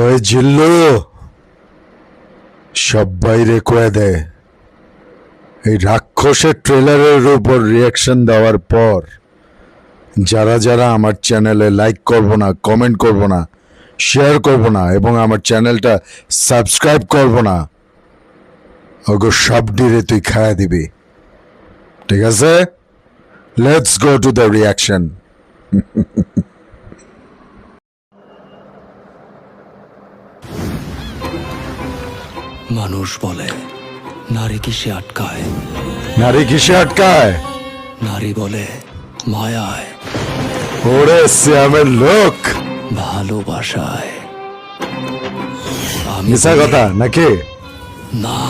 ওই জিল্লু সবাইরে কয়ে দেয় এই রাক্ষসের ট্রেলারের উপর রিয়াকশন দেওয়ার পর যারা যারা আমার চ্যানেলে লাইক করব না, কমেন্ট করব না, শেয়ার করব না এবং আমার চ্যানেলটা সাবস্ক্রাইব করব না, ওগো সব ডিরে তুই খায়া দিবি। ঠিক আছে, let's go to the reaction. মানুষ বলে নারী কিসে আটকায়, নারী কিসে আটকায়? নারী বলে মায়ায়, ওরে শ্যামের লোক, ভালোবাসায়। আমি মিশা বলি, কথা নাকি? না,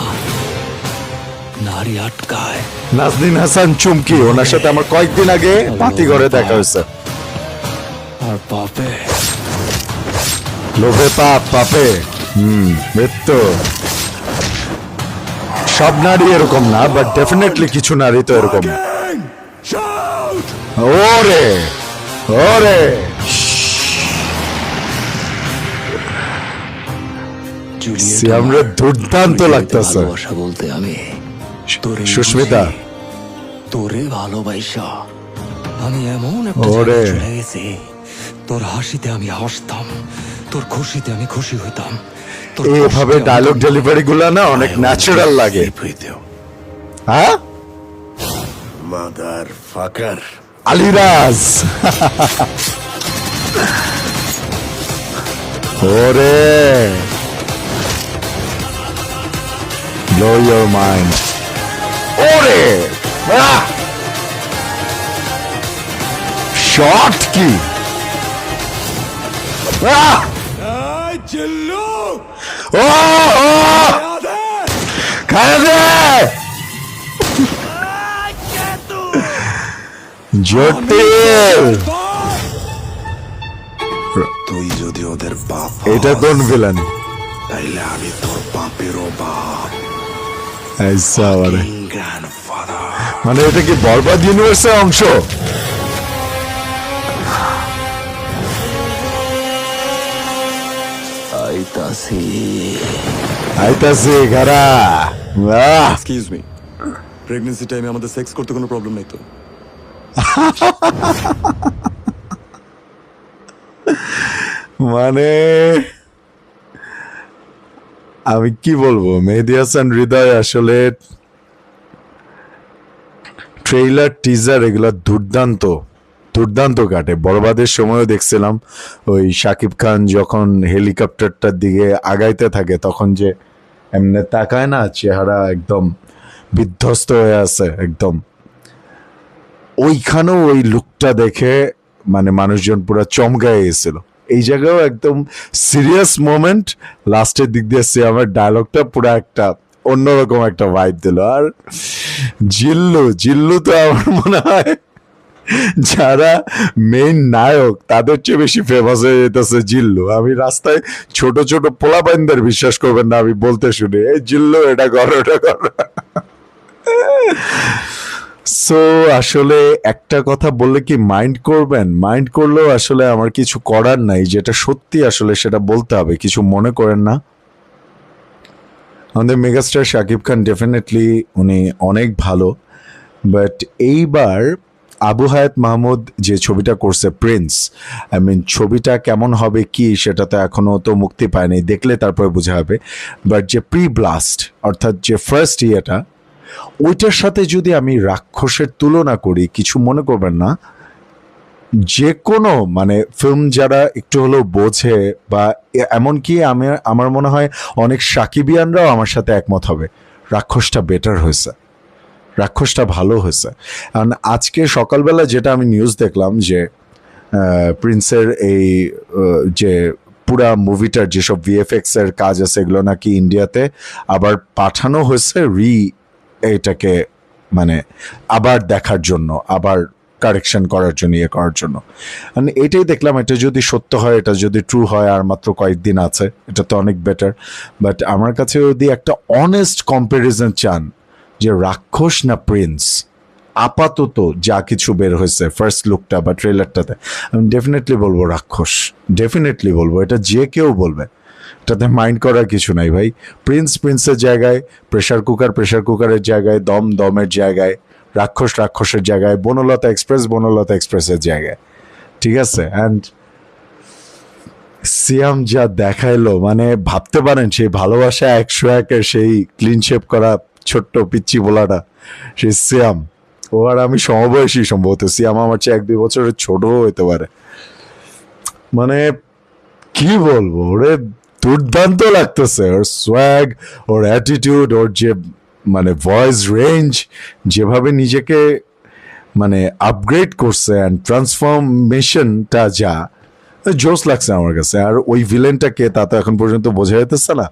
নারী আটকায় নাজনীন হাসান চুমকি, ওনার সাথে আমার কয়েকদিন আগে বাতিঘরে দেখা হয়েছে। আর পাপে। লোভে পাপ, পাপে মৃত্যু। সব নারী এরকম না, বাট ডেফিনেটলি কিছু নারী তো এরকম। ওরে ওরে সিয়ামরে দুর্দান্ত লাগতেছে। ভালোবাসা বলতে আমি তোরে সুস্মিতা, বুঝি, তোরে ভালোবাসা আমি এমন একটা ওরে। জায়গায় চলে গেছি, তোর হাসিতে আমি হাসতাম, তোর খুশিতে আমি খুশি হইতাম, তোর এইভাবে কষ্টে ডায়লগ আমি ডেলিভারি গুলা না অনেক ন্যাচারাল লাগে। হ্যাঁ, মাদার ফাকার। আলিরাজ। ওরে blow your mind. ওরে শট কি! জিল্লু ও খায় দে জটিল। তুই যদি ওদের বাপ এটা কোন ভিলেন? তাইলে আমি তোর বাপেরও বাপ। গ্র্যান্ডফাদার। মানে এটা কি বরবাদ ইউনিভার্সের অংশ? আইতাছি। আইতাছি গারা। এক্সকিউজ মি, প্রেগন্যান্সি টাইমে আমাদের সেক্স করতে কোনো প্রবলেম নাই তো? মানে আমি কি বলবো, মেহেদী হাসান হৃদয় আসলে ট্রেইলার টিজার এগুলা দুর্দান্ত দুর্দান্ত কাটে। বরবাদের সময়ও দেখছিলাম ওই শাকিব খান যখন হেলিকপ্টারটার দিকে আগাইতে থাকে তখন যে এমনি তাকায় না, চেহারা একদম বিধ্বস্ত হয়ে আছে একদম, ওইখানেও ওই লুকটা দেখে মানে মানুষজন পুরো চমকায় গেছিল। এই জায়গায়ও একদম সিরিয়াস মোমেন্ট, লাস্টের দিক দিয়ে আমার ডায়লগটা পুরো একটা অন্যরকম একটা ভাইব দিল। আর জিল্লু জিল্লু তো আমার মনে হয় যারা মেইন নায়ক তাদের চেয়ে বেশি ফেমাস হয়ে যেতেছে জিল্লু। আমি রাস্তায় ছোট ছোট পোলাপাইনদের বিশ্বাস করবেন না আমি বলতে শুনি, এই জিল্লু এটা কর ওটা কর। সো আসলে একটা কথা বললে কি মাইন্ড করবেন? মাইন্ড করলেও আসলে আমার কিছু করার নাই, যেটা সত্যি আসলে সেটা বলতে হবে, কিছু মনে করেন না। আমাদের মেগাস্টার শাকিব খান ডেফিনেটলি উনি অনেক ভালো, বাট এইবার আবু হায়াত মাহমুদ যে ছবিটা করছে প্রিন্স, আই মিন ছবিটা কেমন হবে কি সেটা তো এখনো তো মুক্তি পায়নি, দেখলে তারপরে বোঝা হবে। বাট যে প্রি ব্লাস্ট অর্থাৎ যে ফার্স্ট ইয়েটা, ওইটার সাথে যদি আমি রাক্ষসের তুলনা করি, কিছু মনে করবেন না, যে কোনো মানে ফিল্ম যারা একটু হলেও বোঝে বা এমনকি আমার মনে হয় অনেক সাকিবিয়ানরাও আমার সাথে একমত হবে, রাক্ষসটা বেটার হয়েছে, রাক্ষসটা ভালো হয়েছে। কারণ আজকে সকালবেলা যেটা আমি নিউজ দেখলাম যে প্রিন্সের এই যে পুরা মুভিটার যেসব ভিএফএক্স এর কাজ আছে এগুলো নাকি ইন্ডিয়াতে আবার পাঠানো হয়েছে এটাকে মানে আবার দেখার জন্য, আবার কারেকশন করার জন্য, ইয়ে করার জন্য। মানে এটাই দেখলাম, এটা যদি সত্য হয়, এটা যদি ট্রু হয়, আর মাত্র কয়েকদিন আছে, এটা তো অনেক বেটার। বাট আমার কাছে যদি একটা অনেস্ট কম্প্যারিজন চান যে রাক্ষস না প্রিন্স, আপাতত যা কিছু বের হয়েছে ফার্স্ট লুকটা বা ট্রেলারটাতে, আমি ডেফিনেটলি বলবো রাক্ষস, ডেফিনেটলি বলবো, এটা যে কেউ বলবে, এটাতে মাইন্ড করার কিছু নাই ভাই। প্রিন্সের জায়গায় প্রেশার কুকারের জায়গায়, দমের জায়গায়, রাক্ষসের জায়গায়, বনলতা এক্সপ্রেসের জায়গায়, ঠিক আছে। অ্যান্ড সিয়াম যা দেখাইলো, মানে ভাবতে পারেন সেই ভালোবাসা 101-এর সেই ক্লিন শেপ করা ছোট্ট পিচ্চি বলাটা, সেই সিয়াম, ও আর আমি সমবয়সী সম্ভবত, সিয়াম আমার চেয়ে 1-2 বছরের ছোটও হতে পারে। মানে কি বলবো, ওরে দুর্দান্ত লাগতেছে, ওর সোয়াগ, ওর অ্যাটিটিউড, ওর যে মানে ভয়েস রেঞ্জ, যেভাবে নিজেকে মানে আপগ্রেড করছে অ্যান্ড ট্রান্সফরমেশনটা যা জোস লাগছে আমার কাছে। আর ওই ভিলেনটা কে তা তো এখন পর্যন্ত বোঝা যেতেছে না,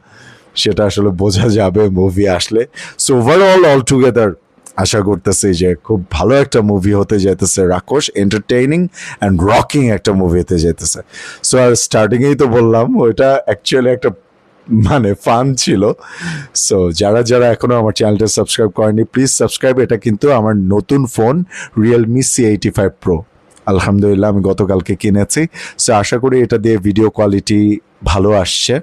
সেটা আসলে বোঝা যাবে মুভি আসলে। সো ওভারঅল অল টুগেদার আশা করতেছি যে খুব ভালো একটা মুভি হতে যাইতেছে রাক্ষস, এন্টারটেইনিং অ্যান্ড রকিং একটা মুভি হতে যাইতেছে। সো আর স্টার্টিংয়েই তো বললাম ওইটা অ্যাকচুয়ালি একটা মানে ফান ছিল। সো যারা এখনো আমার চ্যানেলটা সাবস্ক্রাইব করেনি, প্লিজ সাবস্ক্রাইব। এটা কিন্তু আমার নতুন ফোন Realme C85 Pro, আলহামদুলিল্লাহ আমি গতকালকে কিনেছি। সো আশা করি এটা দিয়ে ভিডিও কোয়ালিটি ভালো আসছে।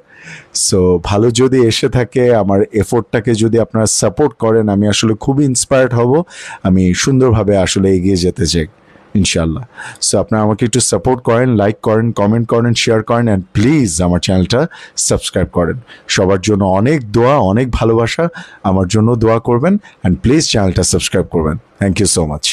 সো ভালো যদি এসে থাকে, আমার এফোর্টটাকে যদি আপনারা সাপোর্ট করেন, আমি আসলে খুবই ইন্সপায়ার্ড হব, আমি সুন্দরভাবে আসলে এগিয়ে যেতে চাই ইনশাল্লাহ। সো আপনারা আমাকে একটু সাপোর্ট করেন, লাইক করেন, কমেন্ট করেন, শেয়ার করেন, অ্যান্ড প্লিজ আমার চ্যানেলটা সাবস্ক্রাইব করেন। সবার জন্য অনেক দোয়া, অনেক ভালোবাসা, আমার জন্য দোয়া করবেন, অ্যান্ড প্লিজ চ্যানেলটা সাবস্ক্রাইব করবেন। Thank you so much.